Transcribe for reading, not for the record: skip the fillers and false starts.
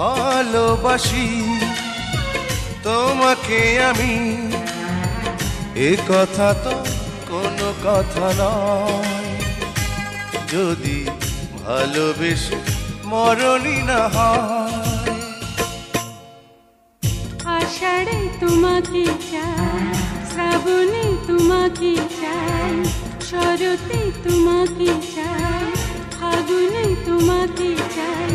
ভালোবাসি তোমাকে আমি, এ কথা তো কোনো কথা নয়। যদি ভালোবেসে মরণই না হয়। আষাঢ়ে তোমাকে চাই, শ্রাবণে তোমাকে চাই, শরতে তোমাকে চাই, ফাগুনে তোমাকে চাই।